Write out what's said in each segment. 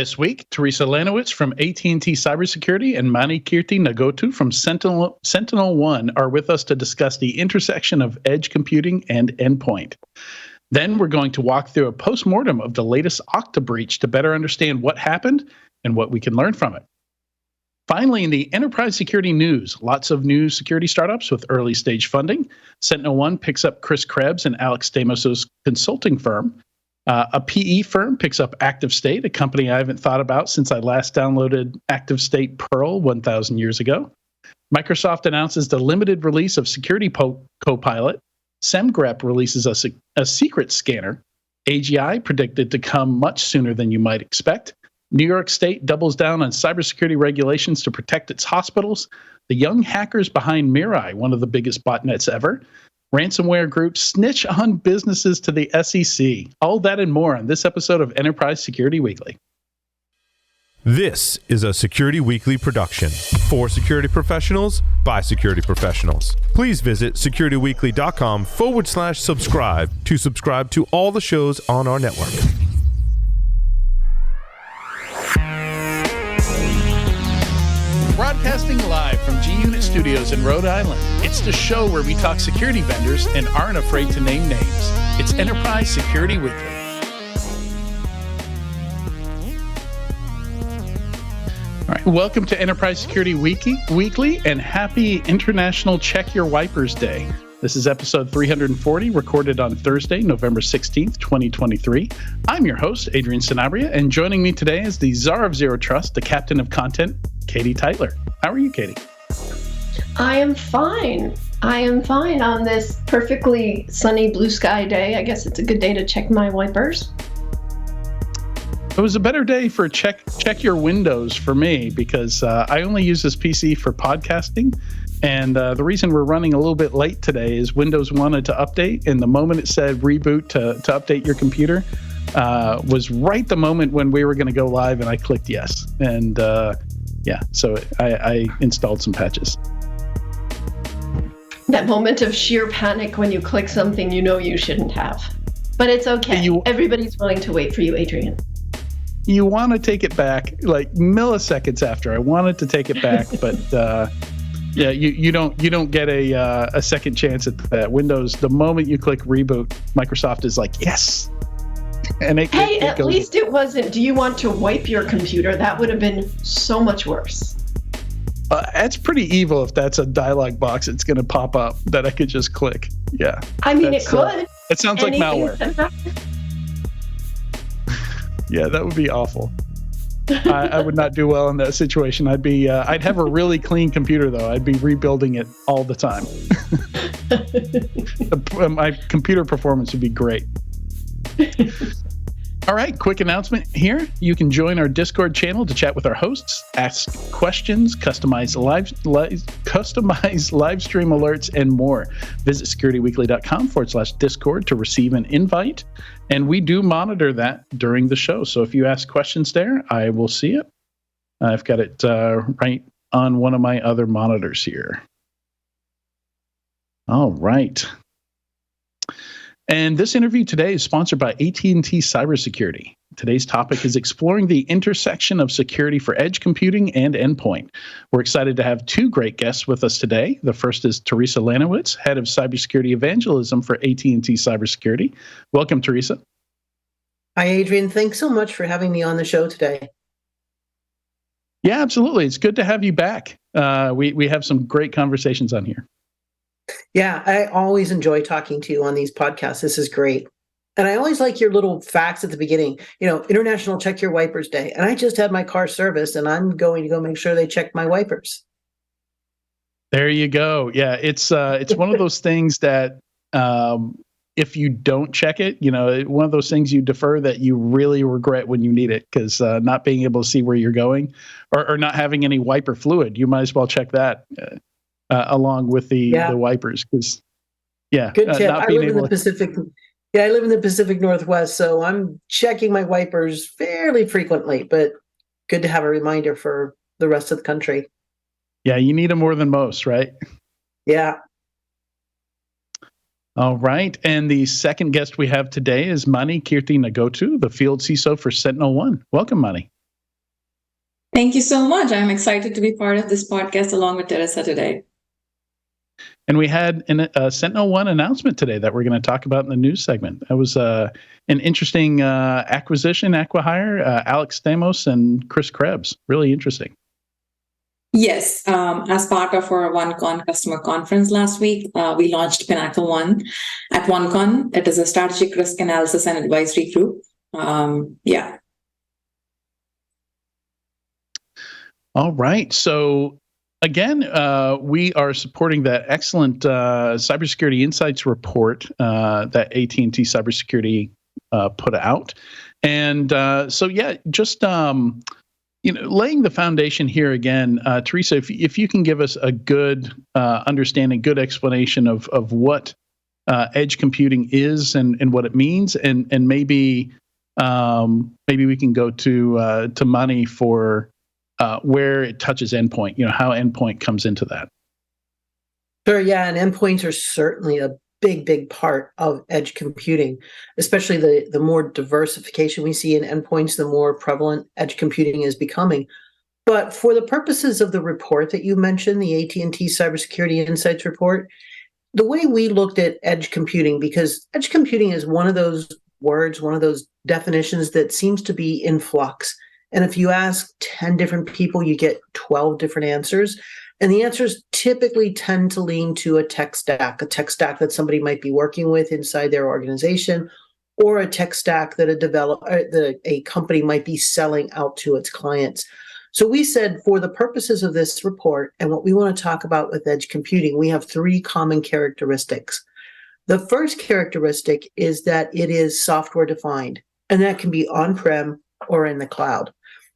This week, Theresa Lanowitz from AT&T Cybersecurity and Mani Keerthi Nagotu from SentinelOne are with us to discuss the intersection of edge computing and endpoint. Then we're going to walk through a postmortem of the latest Okta breach to better understand what happened and what we can learn from it. Finally, in the enterprise security news, lots of new security startups with early stage funding. SentinelOne picks up Chris Krebs and Alex Stamos' consulting firm. A PE firm picks up ActiveState, a company I haven't thought about since I last downloaded ActiveState Perl 1,000 years ago. Microsoft announces the limited release of Security Copilot. SemGrep releases a secret scanner. AGI predicted to come much sooner than you might expect. New York State doubles down on cybersecurity regulations to protect its hospitals. The young hackers behind Mirai, one of the biggest botnets ever. Ransomware groups snitch on businesses to the SEC. All that and more on this episode of Enterprise Security Weekly. This is a Security Weekly production for security professionals by security professionals. Please visit securityweekly.com/subscribe to subscribe to all the shows on our network. Broadcasting live from G-Unit Studios in Rhode Island. It's the show where we talk security vendors and aren't afraid to name names. It's Enterprise Security Weekly. All right, welcome to Enterprise Security Weekly and happy International Check Your Wipers Day. This is episode 340, recorded on Thursday, November 16th, 2023. I'm your host, Adrian Sanabria, and joining me today is the Czar of Zero Trust, the captain of content, Katie Tytler. How are you, Katie? I am fine. On this perfectly sunny blue sky day. I guess it's a good day to check my wipers. It was a better day for check your windows for me because I only use this PC for podcasting. And the reason we're running a little bit late today is Windows wanted to update. And the moment it said reboot to update your computer was right the moment when we were going to go live. And I clicked yes. And so I installed some patches. That moment of sheer panic when you click something you know you shouldn't have. But it's okay. Everybody's willing to wait for you, Adrian. You want to take it back like milliseconds after. I wanted to take it back, but you don't get a second chance at that. Windows, the moment you click reboot, Microsoft is like, yes. And at least it wasn't, do you want to wipe your computer? That would have been so much worse. That's pretty evil if that's a dialog box it's going to pop up that I could just click. Yeah. I mean, it could. It sounds like malware. Yeah, that would be awful. I would not do well in that situation. I'd have a really clean computer though. I'd be rebuilding it all the time. My computer performance would be great. All right, quick announcement here. You can join our Discord channel to chat with our hosts, ask questions, customize live stream alerts, and more. Visit securityweekly.com/Discord to receive an invite. And we do monitor that during the show. So if you ask questions there, I will see it. I've got it right on one of my other monitors here. All right. And this interview today is sponsored by AT&T Cybersecurity. Today's topic is exploring the intersection of security for edge computing and endpoint. We're excited to have two great guests with us today. The first is Theresa Lanowitz, Head of Cybersecurity Evangelism for AT&T Cybersecurity. Welcome, Theresa. Hi, Adrian. Thanks so much for having me on the show today. Yeah, absolutely. It's good to have you back. We have some great conversations on here. Yeah, I always enjoy talking to you on these podcasts. This is great. And I always like your little facts at the beginning. International Check Your Wipers Day. And I just had my car serviced, and I'm going to go make sure they check my wipers. There you go. Yeah, it's one of those things that if you don't check it, one of those things you defer that you really regret when you need it, because not being able to see where you're going or not having any wiper fluid, you might as well check that. Along with the wipers, because good tip. I live in the Pacific. Yeah, I live in the Pacific Northwest, so I'm checking my wipers fairly frequently. But good to have a reminder for the rest of the country. Yeah, you need them more than most, right? Yeah. All right, and the second guest we have today is Mani Keerthi Nagotu, the field CISO for SentinelOne. Welcome, Mani. Thank you so much. I'm excited to be part of this podcast along with Theresa today. And we had a SentinelOne announcement today that we're going to talk about in the news segment. That was an interesting acqui-hire, Alex Stamos and Chris Krebs. Really interesting. Yes, as part of our OneCon customer conference last week, we launched Pinnacle One at OneCon. It is a strategic risk analysis and advisory group. All right. So again, we are supporting that excellent Cybersecurity Insights report that AT&T Cybersecurity put out. And just laying the foundation here again, Theresa, if you can give us a good understanding, good explanation of what edge computing is and what it means, and maybe we can go to Mani for where it touches endpoint, how endpoint comes into that. Sure, yeah, and endpoints are certainly a big part of edge computing, especially the more diversification we see in endpoints, the more prevalent edge computing is becoming. But for the purposes of the report that you mentioned, the AT&T Cybersecurity Insights report, the way we looked at edge computing, because edge computing is one of those words, one of those definitions that seems to be in flux. And if you ask 10 different people, you get 12 different answers. And the answers typically tend to lean to a tech stack that somebody might be working with inside their organization, or a tech stack that a company might be selling out to its clients. So we said, for the purposes of this report and what we want to talk about with edge computing, we have three common characteristics. The first characteristic is that it is software defined, and that can be on-prem or in the cloud.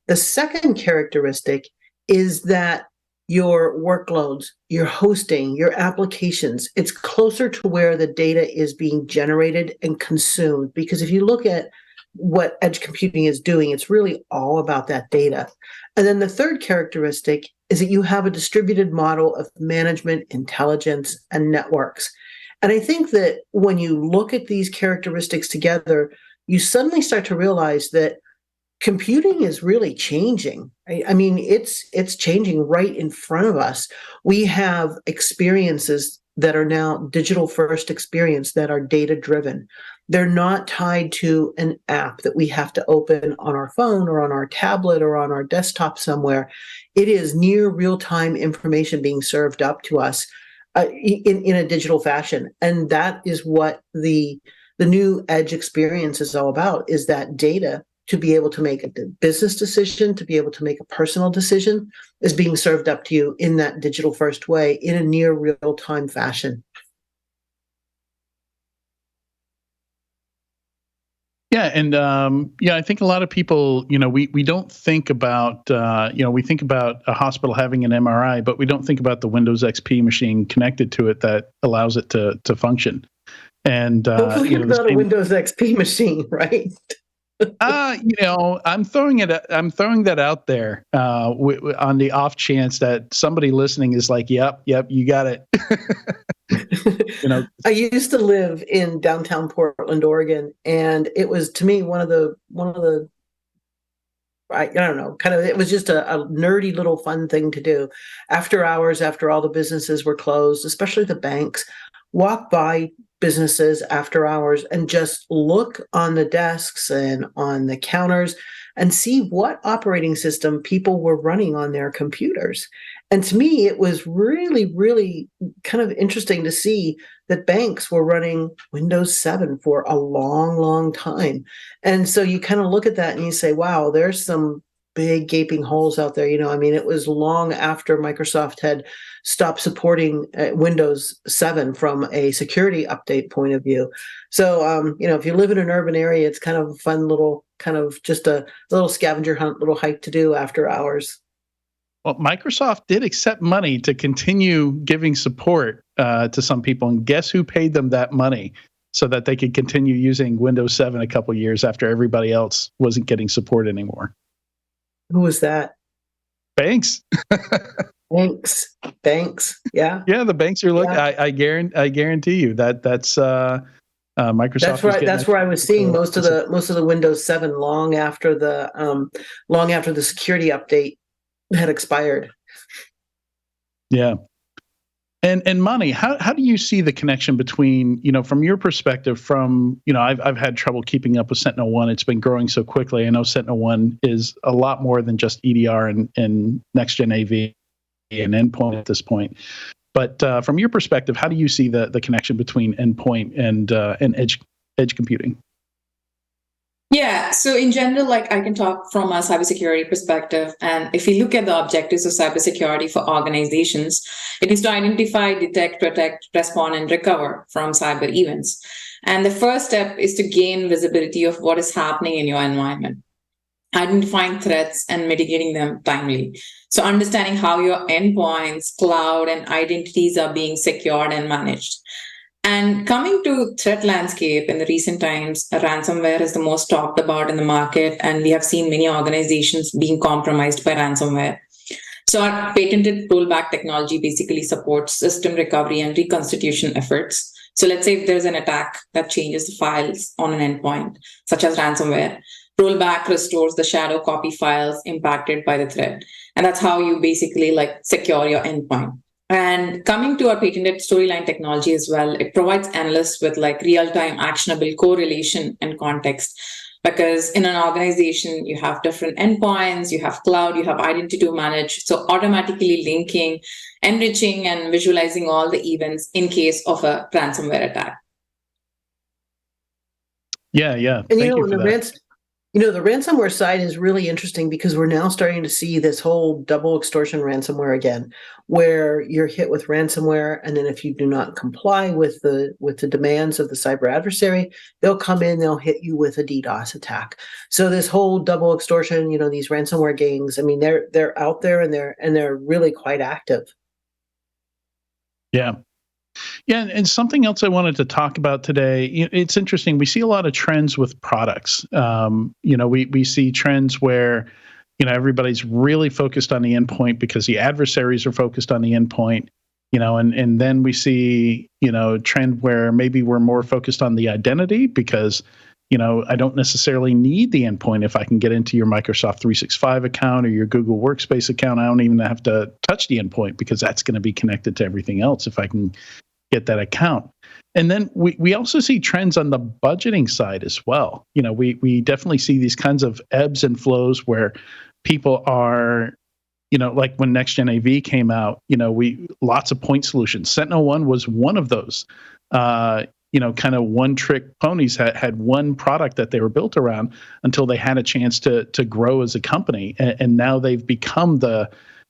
The second characteristic is that your workloads, your hosting, your applications, it's closer to where the data is being generated and consumed. Because if you look at what edge computing is doing, it's really all about that data. And then the third characteristic is that you have a distributed model of management, intelligence, and networks. And I think that when you look at these characteristics together, you suddenly start to realize that computing is really changing. I mean, it's changing right in front of us. We have experiences that are now digital first experience that are data driven. They're not tied to an app that we have to open on our phone or on our tablet or on our desktop somewhere. It is near real-time information being served up to us in a digital fashion. And that is what the new edge experience is all about, is that data to be able to make a business decision, to be able to make a personal decision, is being served up to you in that digital first way in a near real-time fashion. Yeah, and I think a lot of people, we don't think about, we think about a hospital having an MRI, but we don't think about the Windows XP machine connected to it that allows it to function. And hopefully it's not a Windows XP machine, right? I'm throwing that out there on the off chance that somebody listening is like, yep, you got it. I used to live in downtown Portland, Oregon, and it was, to me, one of the I don't know, kind of, it was just a nerdy little fun thing to do after hours, after all the businesses were closed, especially the banks. Walk by businesses after hours and just look on the desks and on the counters and see what operating system people were running on their computers. And to me, it was really, really kind of interesting to see that banks were running Windows 7 for a long, long time. And so you kind of look at that and you say, wow, there's some big gaping holes out there. It was long after Microsoft had stopped supporting Windows 7 from a security update point of view. So, if you live in an urban area, it's kind of a fun little, kind of just a little scavenger hunt, little hike to do after hours. Well, Microsoft did accept money to continue giving support to some people, and guess who paid them that money so that they could continue using Windows 7 a couple years after everybody else wasn't getting support anymore? Who was that? Banks. Banks. Yeah. Yeah, the banks are looking. Yeah. I guarantee you that's Microsoft. That's right. That's where I was seeing most of the Windows 7 long after the security update had expired. Yeah. And Mani, how do you see the connection between, from your perspective, I've had trouble keeping up with SentinelOne. It's been growing so quickly. I know SentinelOne is a lot more than just EDR and next-gen AV and endpoint at this point. But from your perspective, how do you see the connection between endpoint and edge computing? Yeah, so in general, I can talk from a cybersecurity perspective. And if you look at the objectives of cybersecurity for organizations, it is to identify, detect, protect, respond, and recover from cyber events. And the first step is to gain visibility of what is happening in your environment, identifying threats and mitigating them timely. So understanding how your endpoints, cloud, and identities are being secured and managed. And coming to threat landscape in the recent times, ransomware is the most talked about in the market, and we have seen many organizations being compromised by ransomware. So our patented rollback technology basically supports system recovery and reconstitution efforts. So let's say if there's an attack that changes the files on an endpoint, such as ransomware, rollback restores the shadow copy files impacted by the threat. And that's how you basically secure your endpoint. And coming to our patented storyline technology as well, it provides analysts with real-time actionable correlation and context. Because in an organization, you have different endpoints, you have cloud, you have identity to manage. So automatically linking, enriching, and visualizing all the events in case of a ransomware attack. Yeah. And Thank you for that. The ransomware side is really interesting because we're now starting to see this whole double extortion ransomware again, where you're hit with ransomware, and then if you do not comply with the demands of the cyber adversary, they'll come in, they'll hit you with a DDoS attack. So this whole double extortion, these ransomware gangs, they're out there and they're really quite active. Yeah. Yeah, and something else I wanted to talk about today, it's interesting. We see a lot of trends with products. We see trends where, everybody's really focused on the endpoint because the adversaries are focused on the endpoint, and then we see, a trend where maybe we're more focused on the identity because, I don't necessarily need the endpoint if I can get into your Microsoft 365 account or your Google Workspace account. I don't even have to touch the endpoint because that's going to be connected to everything else if I can get that account. And then we also see trends on the budgeting side as well. We definitely see these kinds of ebbs and flows where people are, like when Next Gen AV came out, lots of point solutions. SentinelOne was one of those, kind of one trick ponies had one product that they were built around until they had a chance to grow as a company. And now they've become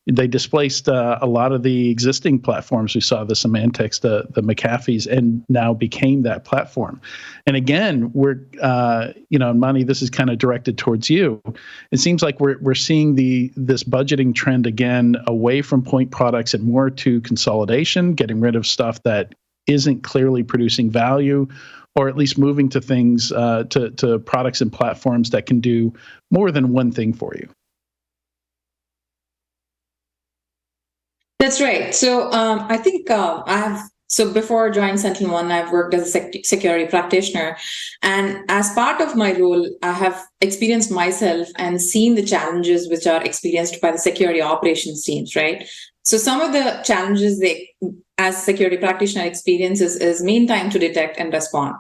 they displaced a lot of the existing platforms. We saw the Symantec's, the McAfee's, and now became that platform. And again, we're, Mani, this is kind of directed towards you. It seems like we're seeing this budgeting trend again away from point products and more to consolidation, getting rid of stuff that isn't clearly producing value, or at least moving to things, to products and platforms that can do more than one thing for you. That's right. So I think before joining SentinelOne, I've worked as a security practitioner. And as part of my role, I have experienced myself and seen the challenges which are experienced by the security operations teams, right? So some of the challenges they, as security practitioner, experience is mean time to detect and respond.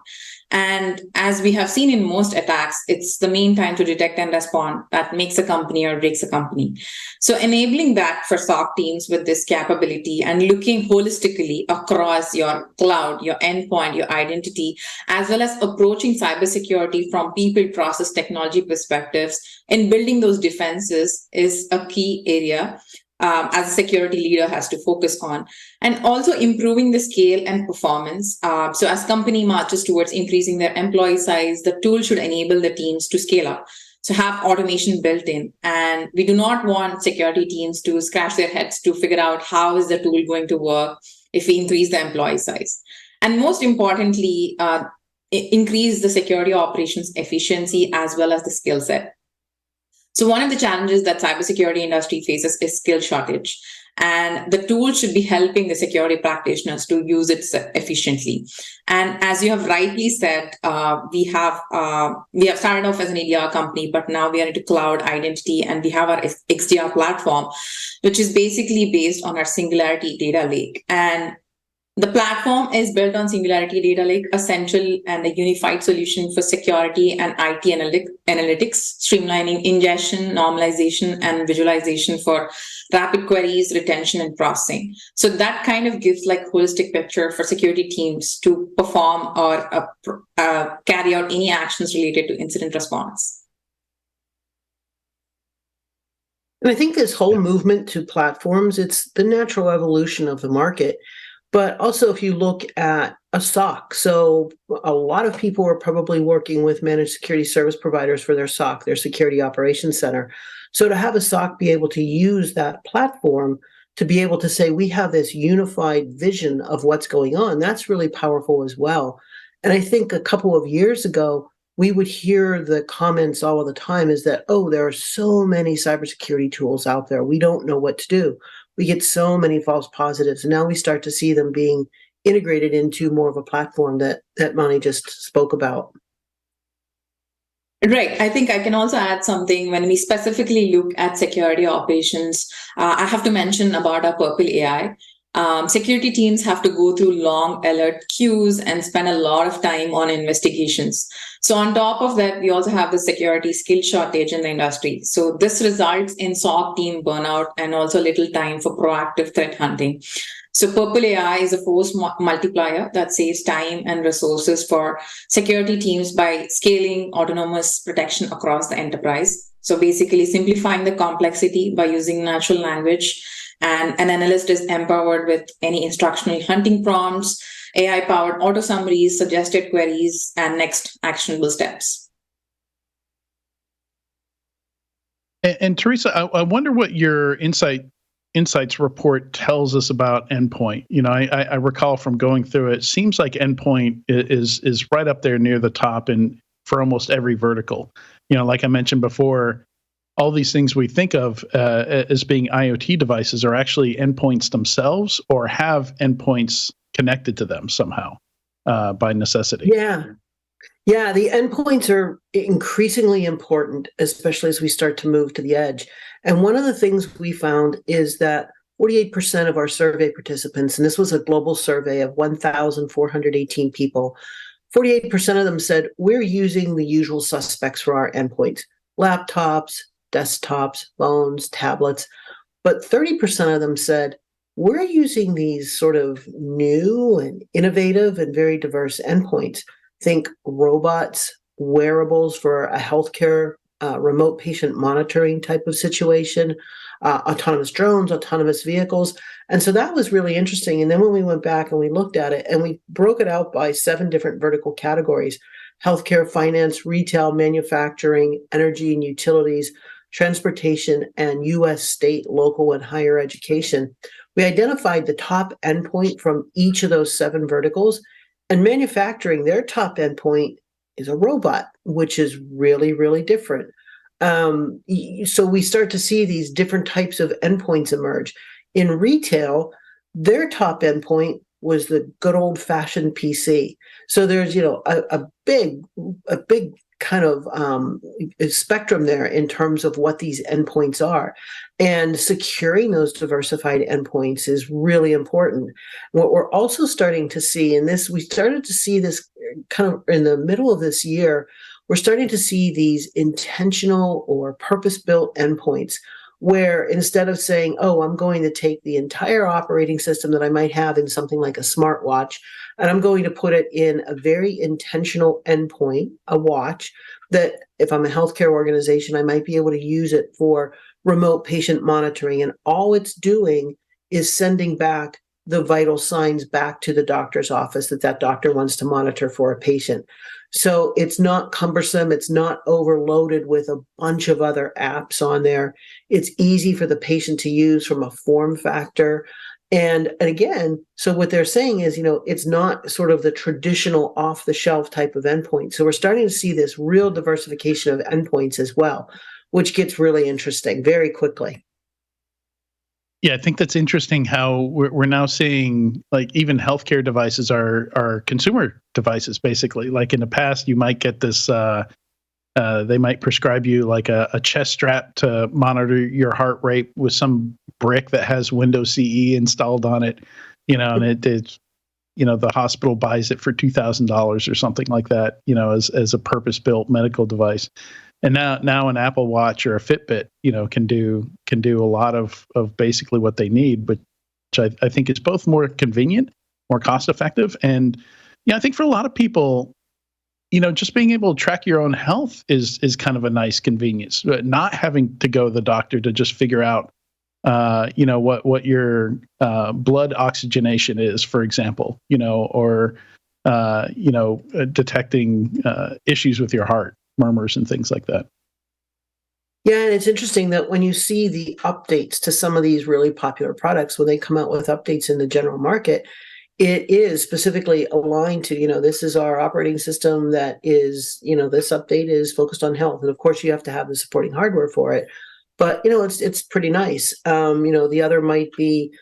And as we have seen in most attacks, it's the mean time to detect and respond that makes a company or breaks a company. So enabling that for SOC teams with this capability and looking holistically across your cloud, your endpoint, your identity, as well as approaching cybersecurity from people, process, technology perspectives and building those defenses is a key area as a security leader has to focus on, and also improving the scale and performance. So as company marches towards increasing their employee size, the tool should enable the teams to scale up. So have automation built in. And we do not want security teams to scratch their heads to figure out how is the tool going to work if we increase the employee size. And most importantly, increase the security operations efficiency as well as the skill set. So one of the challenges that cybersecurity industry faces is skill shortage. And the tool should be helping the security practitioners to use it efficiently. And as you have rightly said, we have started off as an EDR company, but now we are into cloud identity, and we have our XDR platform, which is basically based on our Singularity data lake. And the platform is built on Singularity Data Lake, a central and a unified solution for security and IT analytics, streamlining ingestion, normalization, and visualization for rapid queries, retention, and processing. So that kind of gives like holistic picture for security teams to perform or carry out any actions related to incident response. And I think this whole movement to platforms, it's the natural evolution of the market. But also, if you look at a SOC, so a lot of people are probably working with managed security service providers for their SOC, their security operations center. So to have a SOC be able to use that platform to be able to say, we have this unified vision of what's going on, that's really powerful as well. And I think a couple of years ago, we would hear the comments all of the time is that, oh, there are so many cybersecurity tools out there. We don't know what to do. We get so many false positives. And now we start to see them being integrated into more of a platform that Mani just spoke about. Right. I think I can also add something. When we specifically look at security operations, I have to mention about our Purple AI. Security teams have to go through long alert queues and spend a lot of time on investigations. So on top of that, we also have the security skill shortage in the industry. So this results in SOC team burnout and also little time for proactive threat hunting. So Purple AI is a force multiplier that saves time and resources for security teams by scaling autonomous protection across the enterprise. So basically simplifying the complexity by using natural language, and an analyst is empowered with any instructional hunting prompts, AI-powered auto summaries, suggested queries, and next actionable steps. And Theresa, I wonder what your insights report tells us about Endpoint. You know, I recall from going through it, seems like Endpoint is right up there near the top and for almost every vertical. You know, like I mentioned before, all these things we think of as being IoT devices are actually endpoints themselves or have endpoints connected to them somehow by necessity. Yeah, the endpoints are increasingly important, especially as we start to move to the edge. And one of the things we found is that 48% of our survey participants, and this was a global survey of 1,418 people, 48% of them said, we're using the usual suspects for our endpoints: laptops, desktops, phones, tablets. But 30% of them said, we're using these sort of new and innovative and very diverse endpoints. Think robots, wearables for a healthcare remote patient monitoring type of situation, autonomous drones, autonomous vehicles. And so that was really interesting. And then when we went back and we looked at it and we broke it out by 7 different vertical categories: healthcare, finance, retail, manufacturing, energy and utilities, transportation, and U.S. state, local, and higher education. We identified the top endpoint from each of those 7 verticals. And manufacturing, their top endpoint is a robot, which is really, really different. So we start to see these different types of endpoints emerge. In retail, their top endpoint was the good old-fashioned PC. So there's, a big kind of spectrum there in terms of what these endpoints are. And securing those diversified endpoints is really important. What we're also starting to see, and we started to see this kind of in the middle of this year, we're starting to see these intentional or purpose-built endpoints where instead of saying, oh, I'm going to take the entire operating system that I might have in something like a smartwatch, and I'm going to put it in a very intentional endpoint, a watch, that if I'm a healthcare organization, I might be able to use it for remote patient monitoring. And all it's doing is sending back the vital signs back to the doctor's office that doctor wants to monitor for a patient. So it's not cumbersome. It's not overloaded with a bunch of other apps on there. It's easy for the patient to use from a form factor. And again, so what they're saying is, it's not sort of the traditional off-the-shelf type of endpoint. So we're starting to see this real diversification of endpoints as well, which gets really interesting very quickly. Yeah, I think that's interesting how we're now seeing like even healthcare devices are consumer devices, basically. Like in the past, you might get this, they might prescribe you like a chest strap to monitor your heart rate with some brick that has Windows CE installed on it, and it's, the hospital buys it for $2,000 or something like that, as a purpose-built medical device. And now an Apple Watch or a Fitbit, can do a lot of basically what they need, but which I think is both more convenient, more cost effective, and I think for a lot of people, just being able to track your own health is kind of a nice convenience. Not having to go to the doctor to just figure out, what your blood oxygenation is, for example, or detecting issues with your heart, murmurs and things like that. Yeah, and it's interesting that when you see the updates to some of these really popular products, when they come out with updates in the general market, it is specifically aligned to, this is our operating system that is, this update is focused on health. And of course, you have to have the supporting hardware for it. But, it's pretty nice. The other might be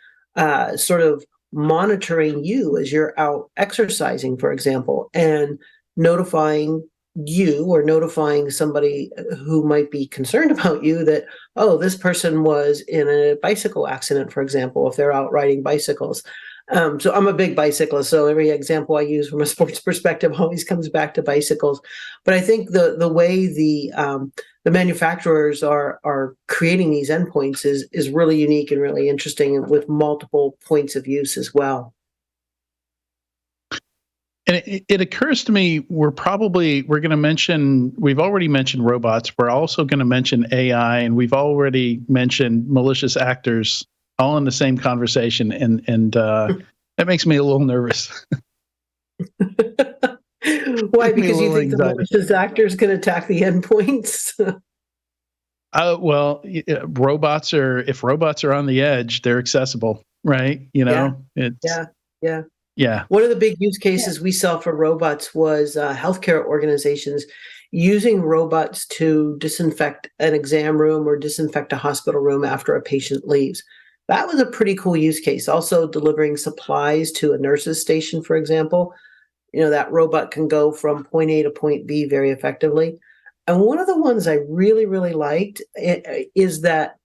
sort of monitoring you as you're out exercising, for example, and notifying you or notifying somebody who might be concerned about you that, oh, this person was in a bicycle accident, for example, if they're out riding bicycles. So I'm a big bicyclist, so every example I use from a sports perspective always comes back to bicycles. But I think the way the manufacturers are creating these endpoints is really unique and really interesting, with multiple points of use as well. And it occurs to me we've already mentioned robots. We're also going to mention AI, and we've already mentioned malicious actors all in the same conversation. And that makes me a little nervous. Why? Because you think the malicious actors can attack the endpoints? Well, if robots are on the edge, they're accessible, right? Yeah. One of the big use cases we saw for robots was healthcare organizations using robots to disinfect an exam room or disinfect a hospital room after a patient leaves. That was a pretty cool use case. Also delivering supplies to a nurse's station, for example. That robot can go from point A to point B very effectively. And one of the ones I really, really liked is that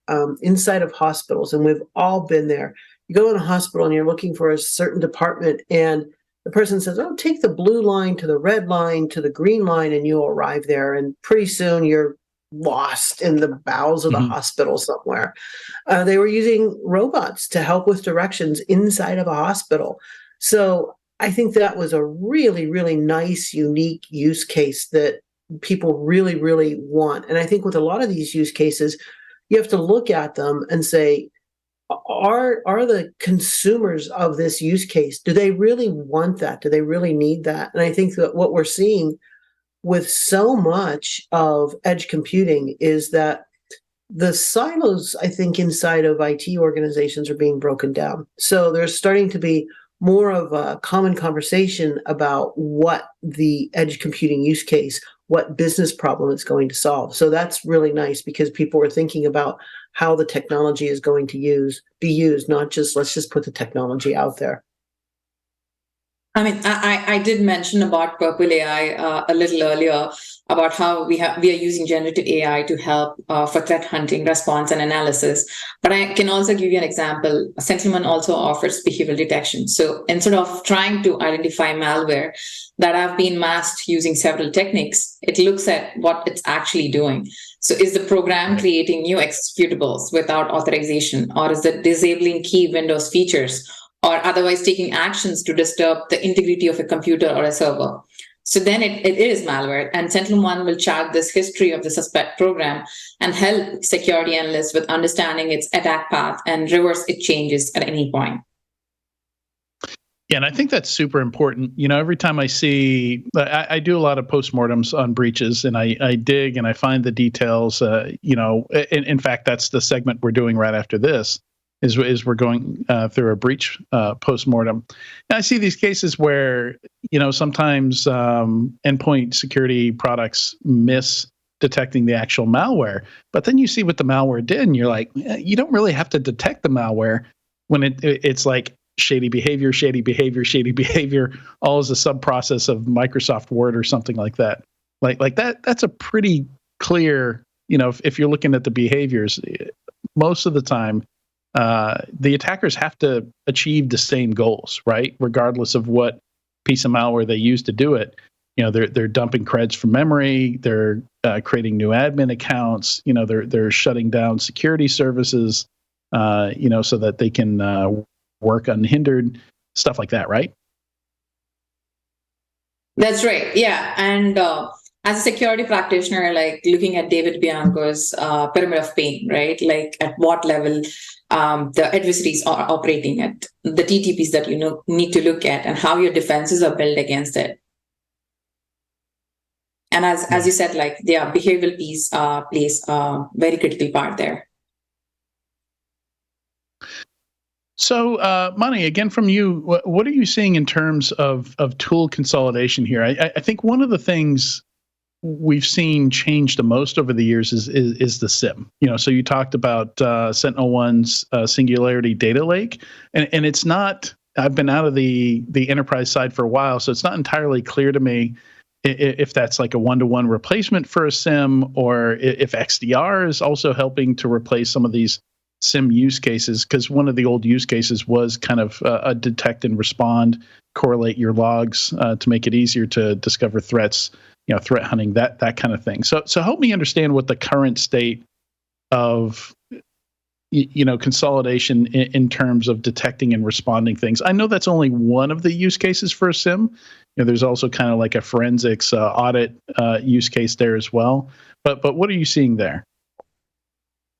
inside of hospitals, and we've all been there, you go in a hospital and you're looking for a certain department, and the person says, oh, take the blue line to the red line to the green line, and you'll arrive there. And pretty soon you're lost in the bowels of the hospital somewhere. They were using robots to help with directions inside of a hospital. So I think that was a really, really nice, unique use case that people really, really want. And I think with a lot of these use cases, you have to look at them and say, are the consumers of this use case, do they really want that? Do they really need that? And I think that what we're seeing with so much of edge computing is that the silos, I think, inside of IT organizations are being broken down. So there's starting to be more of a common conversation about what the edge computing use case, what business problem it's going to solve. So that's really nice, because people are thinking about how the technology is going to be used, not just let's just put the technology out there. I mean, I did mention about Purple AI a little earlier, about how we are using generative AI to help for threat hunting, response, and analysis. But I can also give you an example. SentinelOne also offers behavioral detection. So instead of trying to identify malware that have been masked using several techniques, it looks at what it's actually doing. So is the program creating new executables without authorization, or is it disabling key Windows features, or otherwise taking actions to disturb the integrity of a computer or a server? So then it is malware, and SentinelOne will chart this history of the suspect program and help security analysts with understanding its attack path and reverse its changes at any point. Yeah, and I think that's super important. Every time I do a lot of postmortems on breaches, and I dig and I find the details. In fact, that's the segment we're doing right after this. Is we're going through a breach postmortem. And I see these cases where, sometimes endpoint security products miss detecting the actual malware. But then you see what the malware did, and you're like, you don't really have to detect the malware when it's like shady behavior, all as a sub-process of Microsoft Word or something like that. Like that. That's a pretty clear, if you're looking at the behaviors, most of the time, the attackers have to achieve the same goals, right? Regardless of what piece of malware they use to do it. They're dumping creds from memory. They're creating new admin accounts. They're shutting down security services, so that they can work unhindered, stuff like that, right? That's right. Yeah. And as a security practitioner, like looking at David Bianco's pyramid of pain, right? Like at what level the adversaries are operating at, the TTPs that need to look at, and how your defenses are built against it. And as you said, like the behavioral piece plays a very critical part there. So, Mani, again from you, what are you seeing in terms of tool consolidation here? I think one of the things we've seen change the most over the years is the SIM. So you talked about SentinelOne's Singularity Data Lake, and it's not. I've been out of the enterprise side for a while, so it's not entirely clear to me if that's like a one-to-one replacement for a SIM, or if XDR is also helping to replace some of these SIM use cases, because one of the old use cases was kind of a detect and respond, correlate your logs to make it easier to discover threats, threat hunting, that kind of thing. So help me understand what the current state of consolidation in terms of detecting and responding things. I know that's only one of the use cases for a SIM. There's also kind of like a forensics audit use case there as well. But what are you seeing there?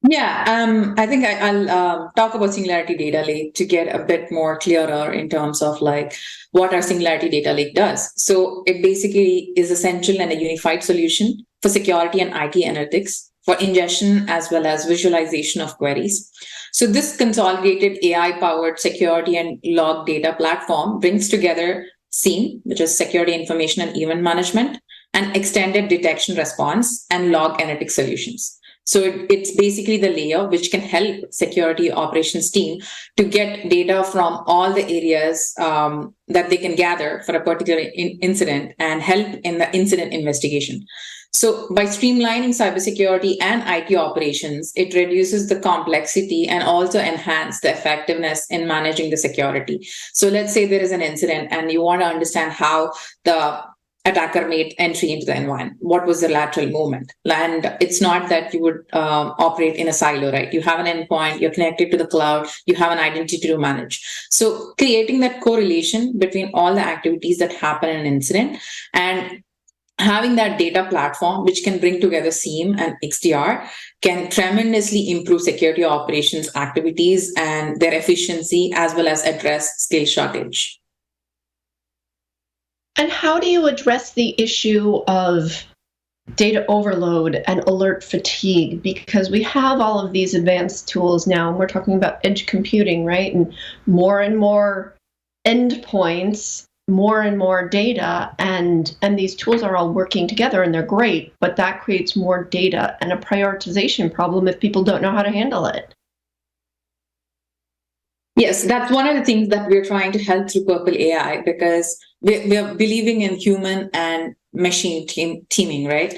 Yeah, I think I'll talk about Singularity Data Lake to get a bit more clearer in terms of like what our Singularity Data Lake does. So it basically is essential and a unified solution for security and IT analytics, for ingestion as well as visualization of queries. So this consolidated AI-powered security and log data platform brings together SIEM, which is security information and event management, and extended detection response and log analytics solutions. So it's basically the layer which can help security operations team to get data from all the areas that they can gather for a particular incident and help in the incident investigation. So by streamlining cybersecurity and IT operations, it reduces the complexity and also enhance the effectiveness in managing the security. So let's say there is an incident and you want to understand how the attacker made entry into the environment. What was the lateral movement? And it's not that you would operate in a silo, right? You have an endpoint, you're connected to the cloud, you have an identity to manage. So creating that correlation between all the activities that happen in an incident and having that data platform, which can bring together SIEM and XDR, can tremendously improve security operations activities and their efficiency, as well as address skill shortage. And how do you address the issue of data overload and alert fatigue? Because we have all of these advanced tools now, and we're talking about edge computing, right? And more endpoints, more and more data, and these tools are all working together, and they're great, but that creates more data and a prioritization problem if people don't know how to handle it. Yes, that's one of the things that we're trying to help through Purple AI, because we're believing in human and machine teaming, right?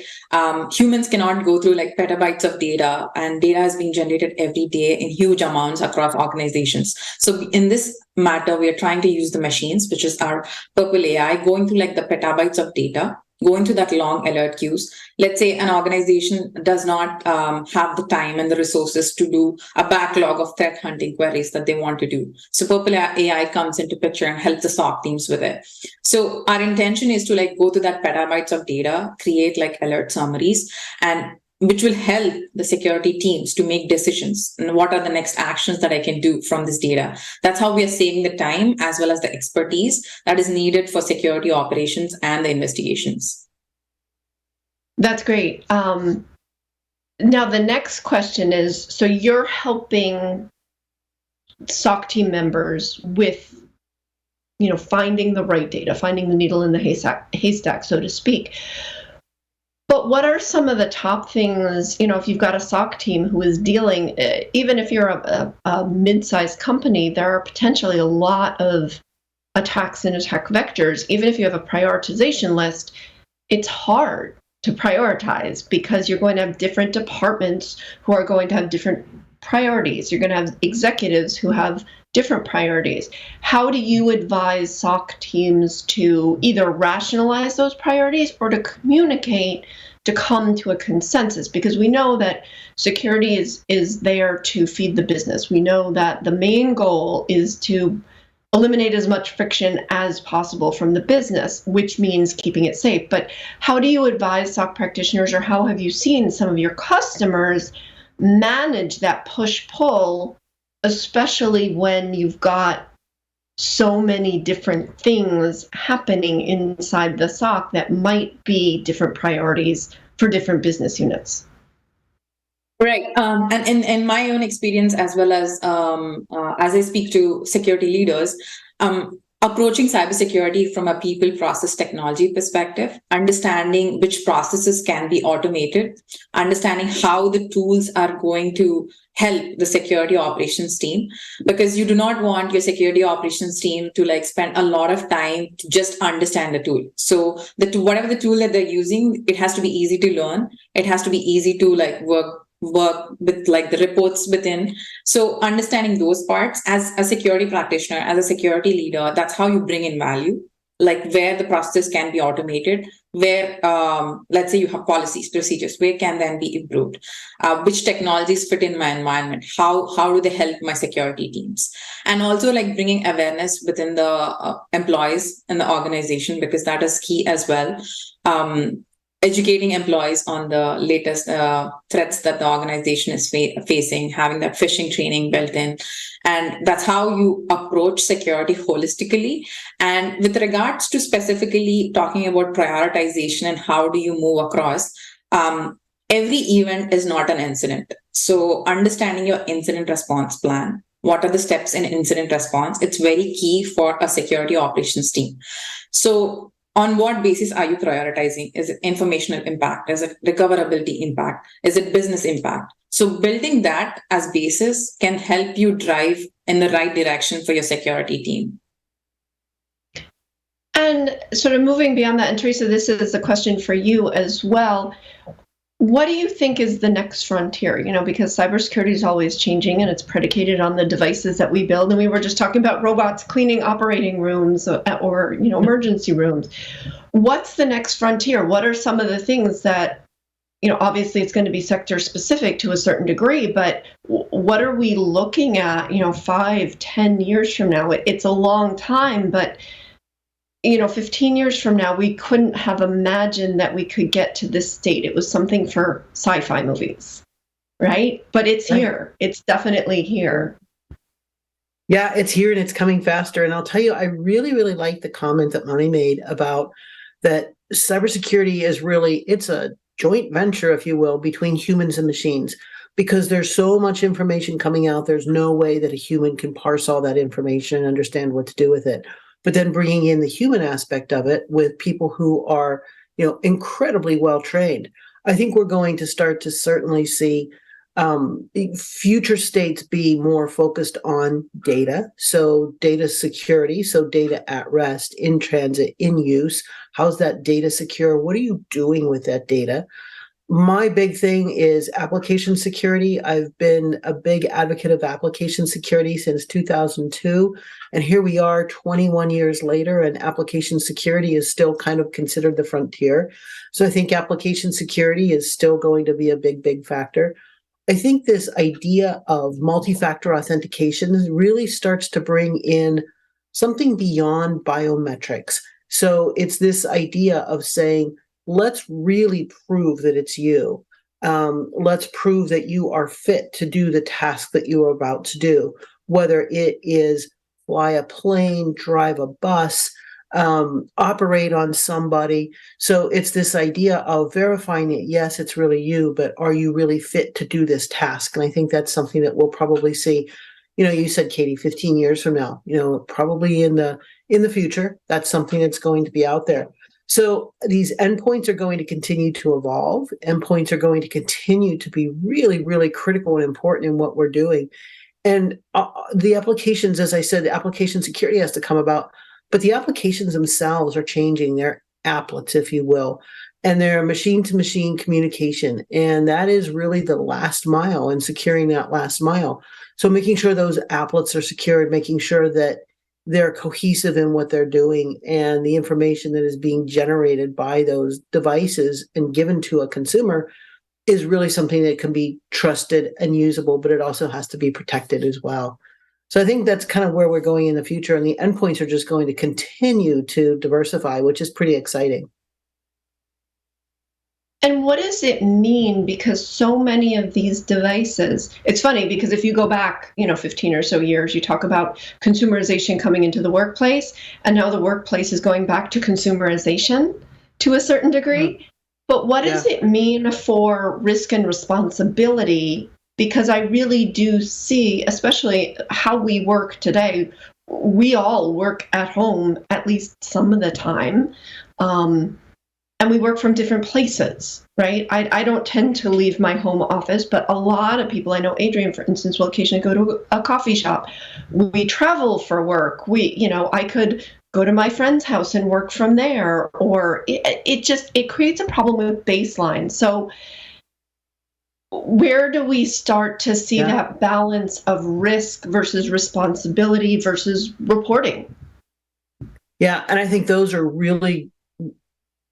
Humans cannot go through like petabytes of data, and data is being generated every day in huge amounts across organizations. So in this matter, we are trying to use the machines, which is our Purple AI, going through like the petabytes of data, going to that long alert queues. Let's say an organization does not have the time and the resources to do a backlog of threat hunting queries that they want to do. So Purple AI comes into picture and helps the SOC teams with it. So our intention is to like go to that petabytes of data, create like alert summaries, and which will help the security teams to make decisions and what are the next actions that I can do from this data. That's how we are saving the time as well as the expertise that is needed for security operations and the investigations. That's great. Now the next question is, so you're helping SOC team members with, finding the right data, finding the needle in the haystack, so to speak. But what are some of the top things, if you've got a SOC team who is dealing, even if you're a mid-sized company, there are potentially a lot of attacks and attack vectors. Even if you have a prioritization list, it's hard to prioritize because you're going to have different departments who are going to have different priorities. You're going to have executives who have different priorities. How do you advise SOC teams to either rationalize those priorities or to communicate to come to a consensus? Because we know that security is there to feed the business. We know that the main goal is to eliminate as much friction as possible from the business, which means keeping it safe. But how do you advise SOC practitioners, or how have you seen some of your customers manage that push-pull, especially when you've got so many different things happening inside the SOC that might be different priorities for different business units? Right. And in my own experience, as well as I speak to security leaders, approaching cybersecurity from a people, process, technology perspective, understanding which processes can be automated, understanding how the tools are going to help the security operations team, because you do not want your security operations team to spend a lot of time to just understand the tool. So whatever the tool that they're using, it has to be easy to learn. It has to be easy to work with the reports within. So understanding those parts as a security practitioner, as a security leader, that's how you bring in value, where the process can be automated, where let's say you have policies, procedures, where can then be improved, which technologies fit in my environment, how do they help my security teams, and also bringing awareness within the employees in the organization, because that is key as well. Educating employees on the latest threats that the organization is facing, having that phishing training built in. And that's how you approach security holistically. And with regards to specifically talking about prioritization and how do you move across, every event is not an incident. So understanding your incident response plan, what are the steps in incident response? It's very key for a security operations team. So on what basis are you prioritizing? Is it informational impact? Is it recoverability impact? Is it business impact? So building that as basis can help you drive in the right direction for your security team. And sort of moving beyond that, and Theresa, this is a question for you as well. What do you think is the next frontier? Because cybersecurity is always changing and it's predicated on the devices that we build. And we were just talking about robots cleaning operating rooms or emergency rooms. What's the next frontier? What are some of the things that, obviously it's going to be sector specific to a certain degree, but what are we looking at, 5-10 years from now? It's a long time, but 15 years from now, we couldn't have imagined that we could get to this state. It was something for sci-fi movies, right? But it's here. It's definitely here. Yeah, it's here and it's coming faster. And I'll tell you, I really, really like the comment that Mani made about that cybersecurity is it's a joint venture, if you will, between humans and machines, because there's so much information coming out. There's no way that a human can parse all that information and understand what to do with it. But then bringing in the human aspect of it with people who are, incredibly well trained. I think we're going to start to certainly see future states be more focused on data. So data security, so data at rest, in transit, in use. How's that data secure? What are you doing with that data? My big thing is application security. I've been a big advocate of application security since 2002. And here we are 21 years later, and application security is still kind of considered the frontier. So I think application security is still going to be a big, big factor. I think this idea of multi-factor authentication really starts to bring in something beyond biometrics. So it's this idea of saying, let's really prove that it's you. Let's prove that you are fit to do the task that you are about to do, whether it is fly a plane, drive a bus, operate on somebody. So it's this idea of verifying it. Yes, it's really you, but are you really fit to do this task? And I think that's something that we'll probably see. You said, Katie, 15 years from now, probably in the future, that's something that's going to be out there. So these endpoints are going to continue to evolve. Endpoints are going to continue to be really, really critical and important in what we're doing. And the applications, as I said, the application security has to come about, but the applications themselves are changing. They're applets, if you will, and they're machine-to-machine communication. And that is really the last mile and securing that last mile. So making sure those applets are secured, making sure that they're cohesive in what they're doing, and the information that is being generated by those devices and given to a consumer is really something that can be trusted and usable, but it also has to be protected as well. So I think that's kind of where we're going in the future, and the endpoints are just going to continue to diversify, which is pretty exciting. And what does it mean? Because so many of these devices, it's funny because if you go back, 15 or so years, you talk about consumerization coming into the workplace, and now the workplace is going back to consumerization to a certain degree. Mm-hmm. But what does it mean for risk and responsibility? Because I really do see, especially how we work today, we all work at home at least some of the time. And we work from different places, right? I don't tend to leave my home office, but a lot of people, I know Adrian, for instance, will occasionally go to a coffee shop. We travel for work. I could go to my friend's house and work from there, or it creates a problem with baseline. So where do we start to see that balance of risk versus responsibility versus reporting? Yeah, and I think those are really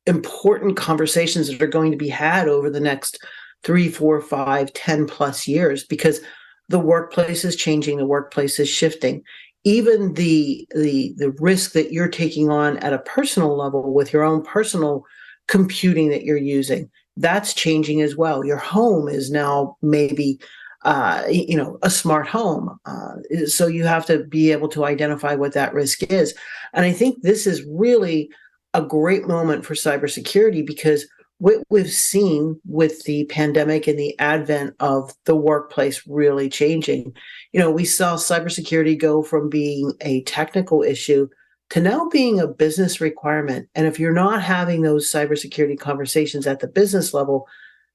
important conversations that are going to be had over the next 3, 4, 5, 10 plus years, because the workplace is changing, the workplace is shifting. Even the risk that you're taking on at a personal level with your own personal computing that you're using, that's changing as well. Your home is now maybe a smart home. So you have to be able to identify what that risk is. And I think this is really a great moment for cybersecurity, because what we've seen with the pandemic and the advent of the workplace really changing, we saw cybersecurity go from being a technical issue to now being a business requirement. And if you're not having those cybersecurity conversations at the business level,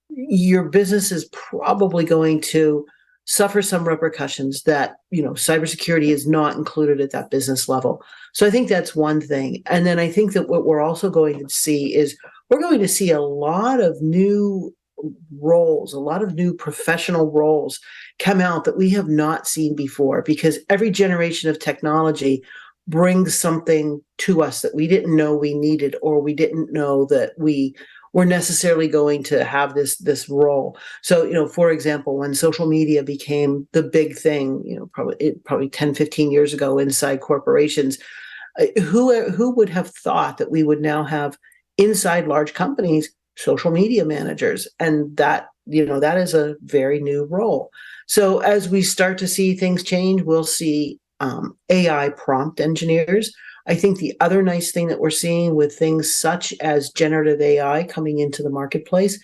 your business is probably going to suffer some repercussions that, cybersecurity is not included at that business level. So I think that's one thing. And then I think that what we're also going to see is we're going to see a lot of new roles, a lot of new professional roles come out that we have not seen before, because every generation of technology brings something to us that we didn't know we needed, or we didn't know that we were necessarily going to have this role. So, for example, when social media became the big thing, probably 10, 15 years ago inside corporations, who would have thought that we would now have inside large companies social media managers? And that is a very new role. So as we start to see things change, we'll see AI prompt engineers. I think the other nice thing that we're seeing with things such as generative AI coming into the marketplace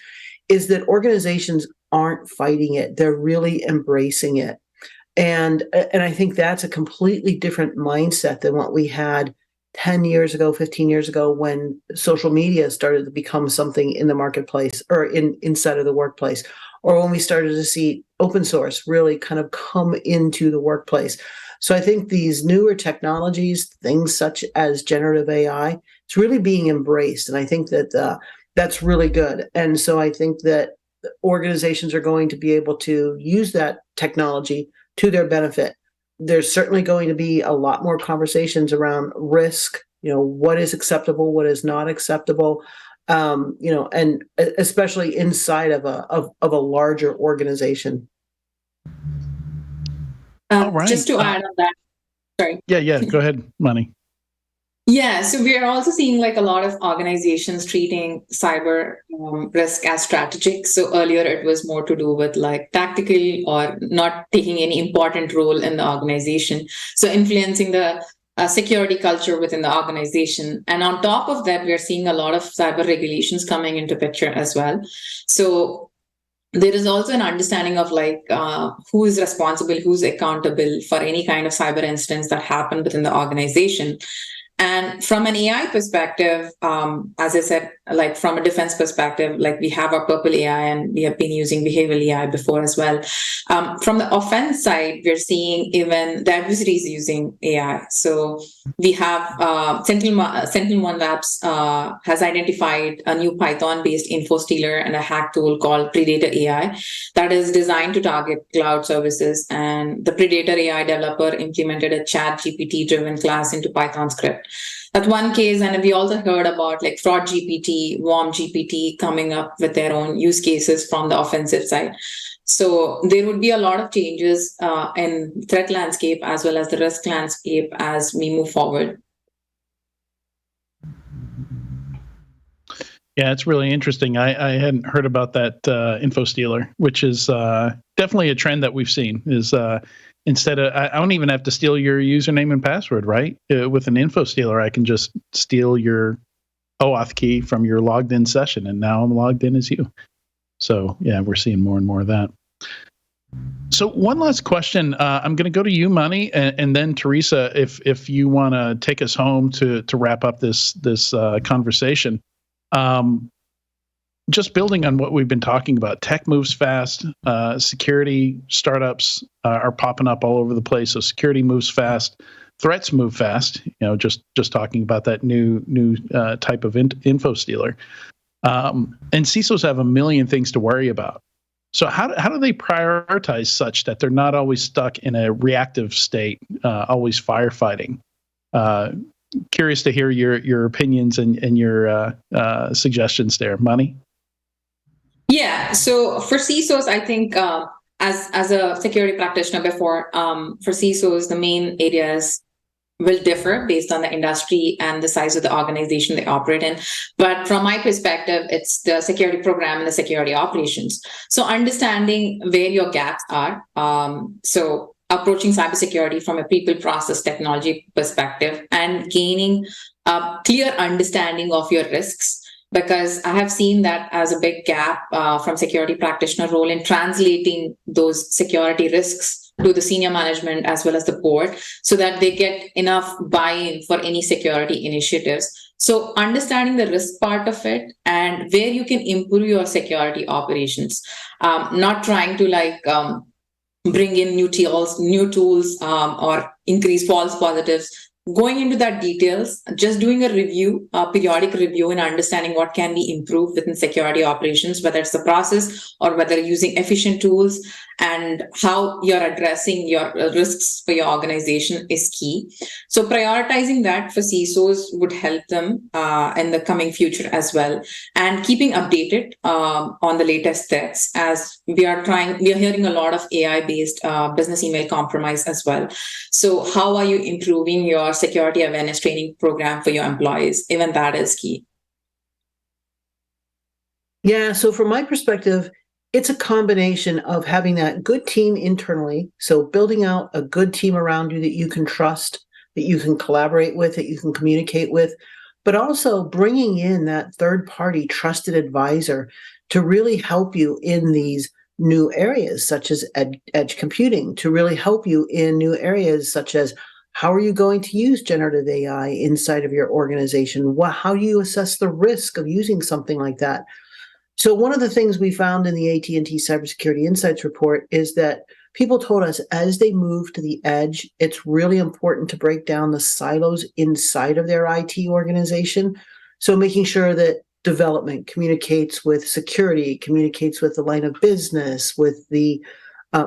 is that organizations aren't fighting it. They're really embracing it. And I think that's a completely different mindset than what we had 10 years ago, 15 years ago, when social media started to become something in the marketplace or inside of the workplace, or when we started to see open source really kind of come into the workplace. So I think these newer technologies, things such as generative AI, it's really being embraced. And I think that that's really good. And so I think that organizations are going to be able to use that technology to their benefit. There's certainly going to be a lot more conversations around risk, what is acceptable, what is not acceptable, and especially inside of a larger organization. All right. Just to add on that, sorry. Yeah. Go ahead, Mani. Yeah, so we are also seeing like a lot of organizations treating cyber risk as strategic. So earlier it was more to do with like tactical or not taking any important role in the organization. So influencing the security culture within the organization. And on top of that, we're seeing a lot of cyber regulations coming into picture as well. So there is also an understanding of like who is responsible, who's accountable for any kind of cyber incidents that happen within the organization. And from an AI perspective, as I said, like from a defense perspective, like we have our Purple AI and we have been using behavioral AI before as well. From the offense side, we're seeing even the adversaries using AI. So we have SentinelOne Labs has identified a new Python-based info stealer and a hack tool called Predator AI that is designed to target cloud services. And the Predator AI developer implemented a chat GPT-driven class into Python script. That's one case, and we also heard about like Fraud GPT, Worm GPT coming up with their own use cases from the offensive side. So there would be a lot of changes in threat landscape as well as the risk landscape as we move forward. Yeah, it's really interesting. I hadn't heard about that info stealer, which is definitely a trend that we've seen. Is instead of I don't even have to steal your username and password, right? With an info stealer, I can just steal your OAuth key from your logged in session, and now I'm logged in as you. So yeah, we're seeing more and more of that. So one last question. I'm going to go to you, Mani, and then Theresa, if you want to take us home to wrap up this conversation. Just building on what we've been talking about, tech moves fast. Security startups are popping up all over the place. So security moves fast. Threats move fast. Just talking about that new type of info stealer. And CISOs have a million things to worry about. So how do they prioritize such that they're not always stuck in a reactive state, always firefighting? Curious to hear your opinions and your suggestions there, Mani. Yeah, so for CISOs, I think as a security practitioner before, for CISOs, the main areas will differ based on the industry and the size of the organization they operate in. But from my perspective, it's the security program and the security operations. So understanding where your gaps are. So approaching cybersecurity from a people, process, technology perspective and gaining a clear understanding of your risks. Because I have seen that as a big gap from security practitioner role in translating those security risks to the senior management as well as the board so that they get enough buy-in for any security initiatives. So understanding the risk part of it and where you can improve your security operations, not trying to bring in new tools or increase false positives. Going into that details, just doing a review, a periodic review and understanding what can be improved within security operations, whether it's the process or whether using efficient tools and how you're addressing your risks for your organization is key. So prioritizing that for CISOs would help them in the coming future as well. And keeping updated on the latest threats as we are hearing a lot of AI-based business email compromise as well. So how are you improving your security awareness training program for your employees? Even that is key. Yeah, so from my perspective, it's a combination of having that good team internally. So building out a good team around you that you can trust, that you can collaborate with, that you can communicate with, but also bringing in that third-party trusted advisor to really help you in these new areas, such as edge computing, to really help you in new areas such as how are you going to use generative AI inside of your organization? How do you assess the risk of using something like that? So one of the things we found in the AT&T Cybersecurity Insights report is that people told us as they move to the edge, it's really important to break down the silos inside of their IT organization. So making sure that development communicates with security, communicates with the line of business, with the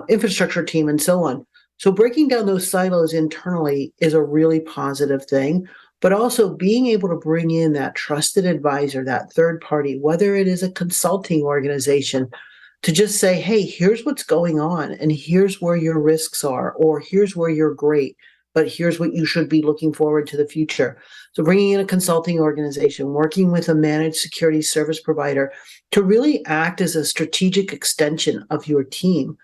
infrastructure team, and so on. So breaking down those silos internally is a really positive thing, but also being able to bring in that trusted advisor, that third party, whether it is a consulting organization, to just say, hey, here's what's going on, and here's where your risks are, or here's where you're great, but here's what you should be looking forward to the future. So bringing in a consulting organization, working with a managed security service provider to really act as a strategic extension of your team.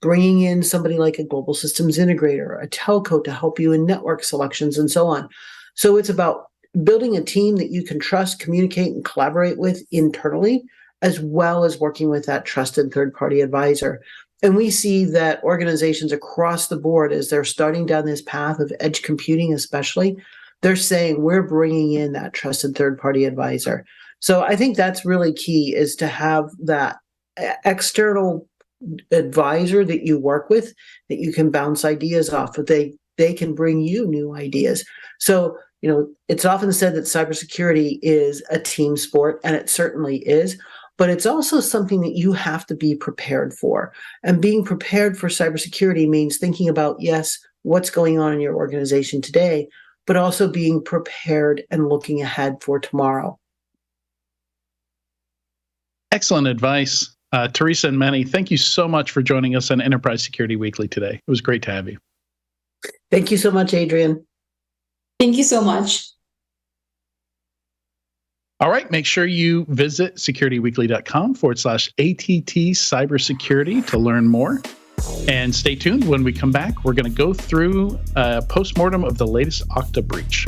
Bringing in somebody like a global systems integrator, a telco to help you in network selections and so on. So it's about building a team that you can trust, communicate, and collaborate with internally, as well as working with that trusted third-party advisor. And we see that organizations across the board, as they're starting down this path of edge computing especially, they're saying we're bringing in that trusted third-party advisor. So I think that's really key, is to have that external advisor that you work with, that you can bounce ideas off of. They can bring you new ideas. So, it's often said that cybersecurity is a team sport, and it certainly is, but it's also something that you have to be prepared for. And being prepared for cybersecurity means thinking about, yes, what's going on in your organization today, but also being prepared and looking ahead for tomorrow. Excellent advice. Theresa and Mani, thank you so much for joining us on Enterprise Security Weekly today. It was great to have you. Thank you so much, Adrian. Thank you so much. All right, make sure you visit securityweekly.com/ATT cybersecurity to learn more. And stay tuned. When we come back, we're going to go through a postmortem of the latest Okta breach.